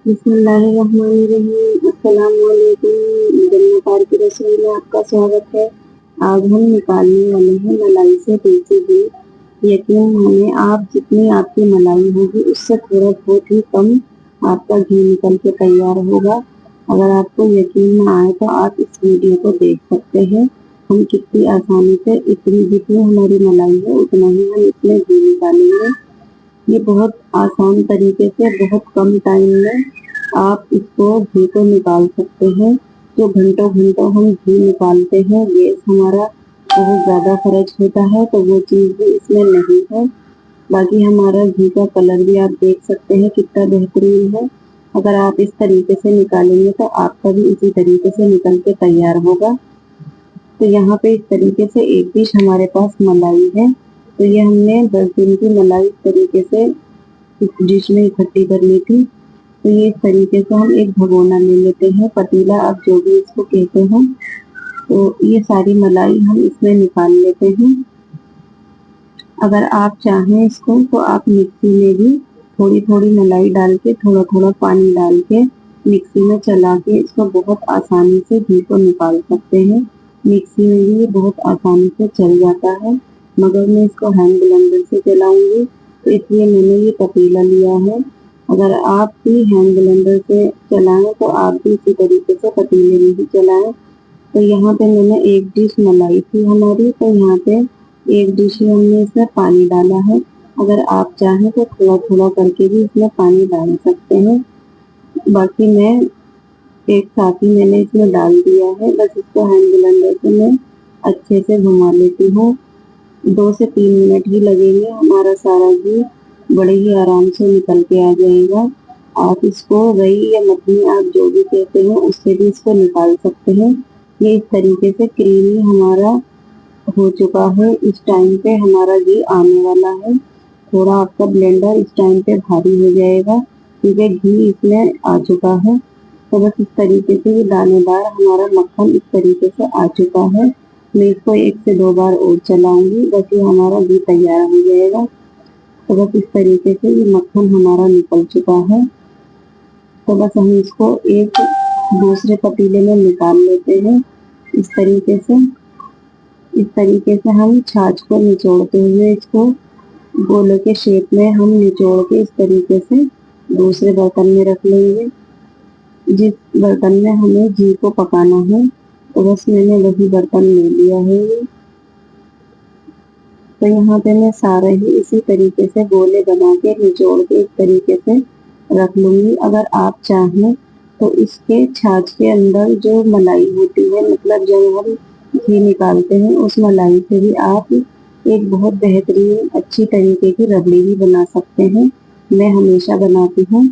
बिस्मिल्लाहिर्रहमानिर्रहीम। अस्सलाम वालेकुम। जन्नत पार की रसोई में आपका स्वागत है। आज हम निकालने वाले हैं मलाई से देसी घी। यकीन माने आप जितनी आपकी मलाई होगी उससे थोड़ा बहुत ही कम आपका घी निकल के तैयार होगा। अगर आपको यकीन ना आए तो आप इस वीडियो को देख सकते हैं। हम कितनी आसानी से इतनी जितनी हमारी मलाई है उतना ही हम इसमें घी निकालेंगे। ये बहुत आसान तरीके से बहुत कम टाइम में आप इसको घी को निकाल सकते हैं। जो घंटों घंटों हम घी निकालते हैं, गैस हमारा बहुत ज़्यादा खर्च होता है, तो वो चीज़ भी इसमें नहीं है। बाकी हमारा घी का कलर भी आप देख सकते हैं कितना बेहतरीन है। अगर आप इस तरीके से निकालेंगे तो आपका भी इसी तरीके से निकल के तैयार होगा। तो यहाँ पे इस तरीके से एक डिश हमारे पास मलाई है। तो ये हमने 10 दिन की मलाई इस तरीके से इस डिश में इकट्ठी कर ली थी। तो ये इस तरीके से हम एक भगोना ले लेते हैं, पतीला आप जो भी इसको कहते हैं। तो ये सारी मलाई हम इसमें निकाल लेते हैं। अगर आप चाहें इसको तो आप मिक्सी में भी थोड़ी थोड़ी मलाई डाल के थोड़ा थोड़ा पानी डाल के मिक्सी में चला के इसको बहुत आसानी से घी को निकाल सकते हैं। मिक्सी में भी ये बहुत आसानी से चल जाता है, मगर मैं इसको हैंड ब्लेंडर से चलाऊंगी तो इसलिए मैंने ये पतीला लिया है। अगर आप भी हैंड ब्लेंडर से चलाएं तो आप भी इसी तरीके से पतीले में भी चलाएं। तो यहाँ पे मैंने एक डिश मलाई थी हमारी, तो यहाँ पे एक डिश में हमने इसमें पानी डाला है। अगर आप चाहें तो थोड़ा थोड़ा करके भी इसमें पानी डाल सकते हैं। बाकी मैं एक साथ ही मैंने इसमें डाल दिया है। बस इसको हैंड ब्लेंडर से मैं अच्छे से घुमा लेती हूँ। 2 से 3 मिनट ही लगेंगे, हमारा सारा घी बड़े ही आराम से निकल के आ जाएगा। आप इसको रई या मखनी आप जो भी कहते हैं उससे भी इसको निकाल सकते हैं। ये इस तरीके से क्रीमी हमारा हो चुका है। इस टाइम पे हमारा घी आने वाला है। थोड़ा आपका ब्लेंडर इस टाइम पे भारी हो जाएगा क्योंकि घी इसमें आ चुका है। तो बस इस तरीके से ये दानेदार हमारा मक्खन इस तरीके से आ चुका है। मैं इसको 1 से 2 बार और चलाऊंगी, बस ये हमारा घी तैयार हो जाएगा। तो बस इस तरीके से ये मक्खन हमारा निकल चुका है। तो बस हम इसको एक दूसरे पतीले में निकाल लेते हैं। इस तरीके से हम छाछ को निचोड़ते हुए इसको गोले के शेप में हम निचोड़ के इस तरीके से दूसरे बर्तन में रख लेंगे। जिस बर्तन में हमें घी को पकाना है तो बस मैंने वही बर्तन ले लिया है ये। तो यहाँ पे मैं सारा ही इसी तरीके से गोले बना के निचोड़ के इस तरीके से रख लूंगी। अगर आप चाहें तो इसके छाछ के अंदर जो मलाई होती है, मतलब जब हम घी निकालते हैं उस मलाई से भी आप एक बहुत बेहतरीन अच्छी तरीके की रबड़ी भी बना सकते हैं। मैं हमेशा बनाती हूँ।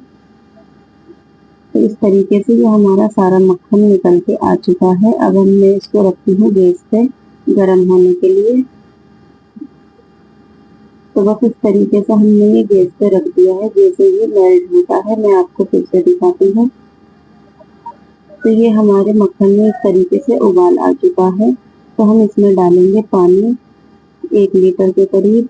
तो इस तरीके से ये हमारा सारा मक्खन निकल के आ चुका है। अब मैं इसको रखती हूँ गैस पे गर्म होने के लिए। तो बस इस तरीके से हमने ये गैस पे रख दिया है। जैसे ये मेल्ट होता है मैं आपको फिर से दिखाती हूँ। तो ये हमारे मक्खन में इस तरीके से उबाल आ चुका है। तो हम इसमें डालेंगे पानी 1 लीटर के करीब।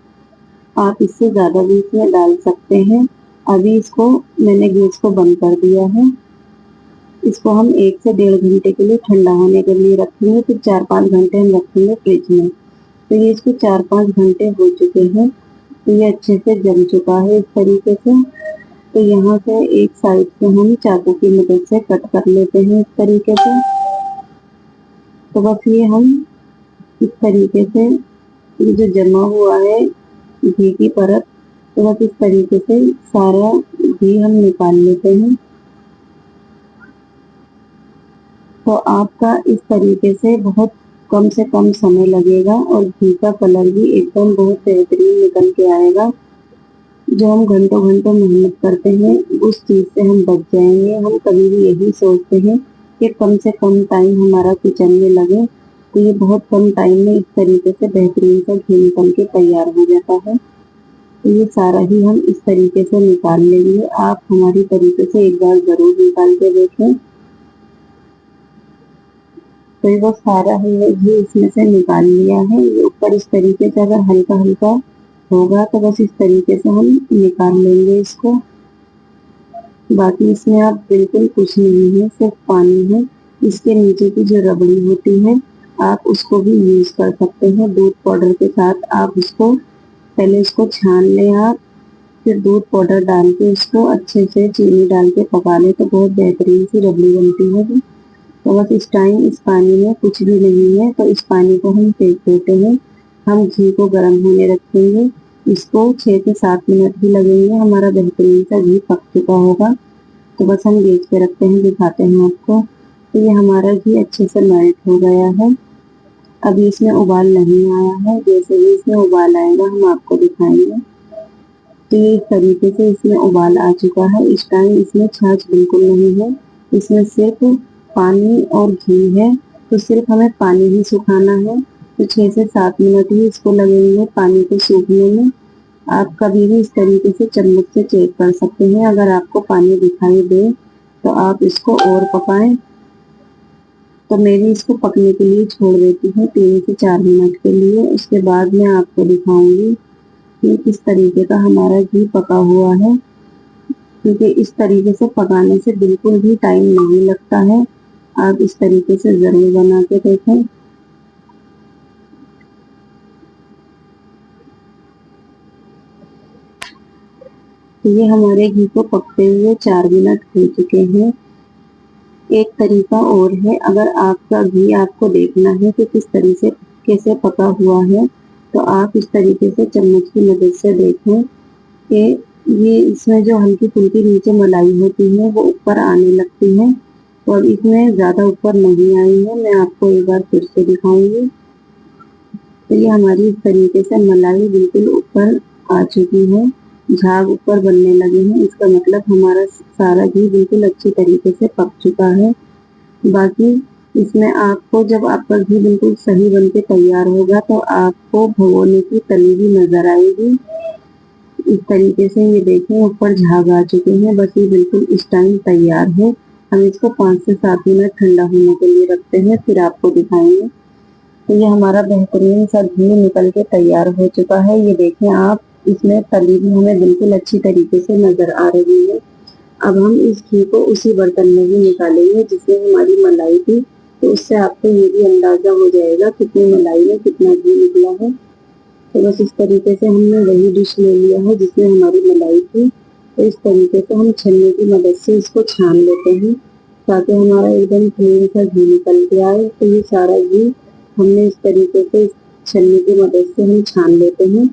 आप इससे ज़्यादा भी इसमें डाल सकते हैं। अभी इसको मैंने गैस को बंद कर दिया है। इसको हम 1 से 1.5 घंटे के लिए ठंडा होने के लिए रखेंगे, फिर 4-5 घंटे हम रखेंगे फ्रिज में। तो ये इसको 4-5 घंटे हो चुके हैं। तो ये अच्छे से जम चुका है इस तरीके से। तो यहाँ से एक साइड से हम चाकू की मदद से कट कर लेते हैं इस तरीके से। तो बस ये हम इस तरीके से ये जो जमा हुआ है घी की परत, तो बस इस तरीके से सारा घी हम निकाल लेते हैं। तो आपका इस तरीके से बहुत कम से कम समय लगेगा और घी का कलर भी एकदम बहुत बेहतरीन निकल के आएगा। जो हम घंटों घंटों मेहनत करते हैं उस चीज़ से हम बच जाएंगे। हम कभी भी यही सोचते हैं कि कम से कम टाइम हमारा किचन में लगे, तो ये बहुत कम टाइम में इस तरीके से बेहतरीन सा घी निकल के तैयार हो जाता है। तो ये सारा ही हम इस तरीके से निकाल लेंगे। आप हमारी तरीके से एक बार ज़रूर निकाल के देखें। तो ये वो सारा हमने घी इसमें से निकाल लिया है। ये ऊपर इस तरीके से अगर हल्का हल्का होगा तो बस इस तरीके से हम निकाल लेंगे इसको। बाकी इसमें आप बिल्कुल कुछ नहीं है, सिर्फ पानी है। इसके नीचे की जो रबड़ी होती है आप उसको भी यूज कर सकते हैं दूध पाउडर के साथ। आप उसको पहले उसको छान लें आप, फिर दूध पाउडर डाल के उसको अच्छे से चीनी डाल के पका लें तो बहुत बेहतरीन सी रबड़ी बनती है। तो बस इस टाइम इस पानी में कुछ भी नहीं है, तो इस पानी को हम फेंक देते हैं। हम घी को गर्म होने रखेंगे, इसको 6 से 7 मिनट ही लगेंगे, हमारा बेहतरीन सा घी पक चुका होगा। तो बस हम गेज पे रखते हैं, दिखाते हैं आपको। तो ये हमारा घी अच्छे से मेल्ट हो गया है, अभी इसमें उबाल नहीं आया है। जैसे ही इसमें उबाल आएगा हम आपको दिखाएंगे। तो ये इस तरीके से इसमें उबाल आ चुका है। इस टाइम इसमें छाछ बिल्कुल नहीं है, इसमें सिर्फ पानी और घी है। तो सिर्फ हमें पानी ही सुखाना है, तो 6 से 7 मिनट ही इसको लगेंगे पानी को सूखने में। आप कभी भी इस तरीके से चम्मच से चेक कर सकते हैं, अगर आपको पानी दिखाई दे तो आप इसको और पकाएं। तो मेरी इसको पकने के लिए छोड़ देती हूँ 3 से 4 मिनट के लिए, उसके बाद मैं आपको दिखाऊंगी कि किस तरीके का हमारा घी पका हुआ है। क्योंकि इस तरीके से पकाने से बिल्कुल भी टाइम नहीं लगता है, आप इस तरीके से ज़रूर बना के देखें। तो ये हमारे घी को पकते हुए 4 मिनट हो चुके हैं। एक तरीका और है, अगर आपका घी आपको देखना है कि किस तरह से कैसे पका हुआ है, तो आप इस तरीके से चम्मच की मदद से देखें कि ये इसमें जो हल्की फुल्की नीचे मलाई होती है वो ऊपर आने लगती है। तो अब इसमें ज़्यादा ऊपर नहीं आई है, मैं आपको एक बार फिर से दिखाऊंगी। तो ये हमारी इस तरीके से मलाई बिल्कुल ऊपर आ चुकी है, झाग ऊपर बनने लगे हैं, इसका मतलब हमारा सारा घी बिल्कुल अच्छी तरीके से पक चुका है। बाकी इसमें आपको जब आपका घी बिल्कुल सही बन के तैयार होगा तो आपको भगोने की तली भी नजर आएगी। इस तरीके से ये देखें ऊपर झाग आ चुके हैं, बस ये बिल्कुल इस टाइम तैयार है। हम इसको 5 से 7 मिनट ठंडा होने के लिए रखते हैं, फिर आपको दिखाएंगे। तो ये हमारा बेहतरीन सा घी निकल के तैयार हो चुका है, ये देखें आप, इसमें तली भी हमें बिल्कुल अच्छी तरीके से नजर आ रही है। अब हम इस घी को उसी बर्तन में ही निकालेंगे जिसमें हमारी मलाई थी, तो उससे आपको ये भी अंदाजा हो जाएगा कितनी मलाई है, कितना घी निकला है। तो बस इस तरीके से हमने वही डिश ले लिया है जिसमें हमारी मलाई थी। तो इस तरीके से हम छन्नी की मदद से इसको छान लेते हैं ताकि हमारा एकदम क्लीन सा घी निकल के आए। तो ये सारा घी हमने इस तरीके से छन्नी की मदद से हम छान लेते हैं।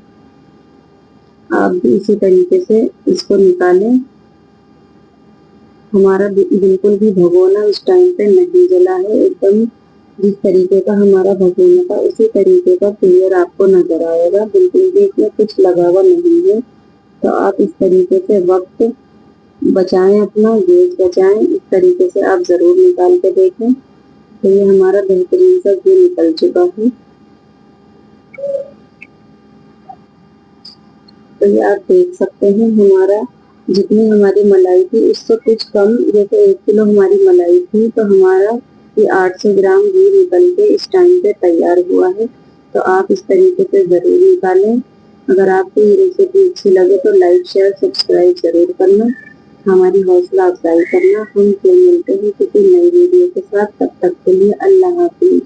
आप भी इसी तरीके से इसको निकालें। हमारा बिल्कुल भी भगोना उस टाइम पे नहीं जला है, एकदम जिस तरीके का हमारा भगोना था उसी तरीके का क्लियर आपको नजर आएगा, बिल्कुल भी इसमें कुछ लगा हुआ नहीं है। तो आप इस तरीके से वक्त बचाएं, अपना गैस बचाएं, इस तरीके से आप जरूर निकाल के देखें। तो ये हमारा बेहतरीन सा घी निकल चुका है। तो ये आप देख सकते हैं हमारा जितनी हमारी मलाई थी उससे कुछ कम, जैसे 1 किलो हमारी मलाई थी तो हमारा ये 800 ग्राम घी निकल के इस टाइम पे तैयार हुआ है। तो आप इस तरीके से ज़रूर निकालें। अगर आपको ये रेसिपी अच्छी लगे तो लाइक शेयर सब्सक्राइब जरूर करना, हमारी हौसला अफजाई करना। हम फिर मिलते हैं किसी नई वीडियो के साथ, तब तक के लिए अल्लाह हाफिज।